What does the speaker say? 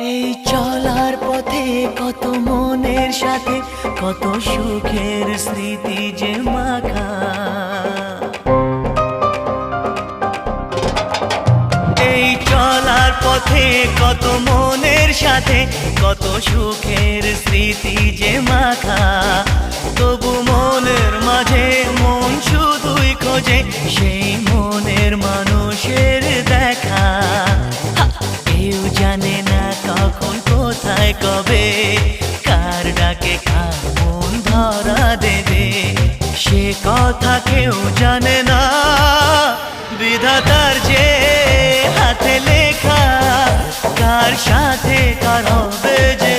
এই চলার পথে কত মনের সাথে কত সুখের স্মৃতি যে মাখা। এই চলার পথে কত মনের সাথে কত সুখের স্মৃতি যে মাখা। তবু মনের মাঝে মন শুধুই খোঁজে সেই মনের মানুষের দেখা। কেউ জানে না কখন কোথায় কবে কার ডাকে কার মন ধরা দেবে, সে কথা কেউ জানে না। বিধাতার যে হাতে লেখা কার সাথে কার হবে যে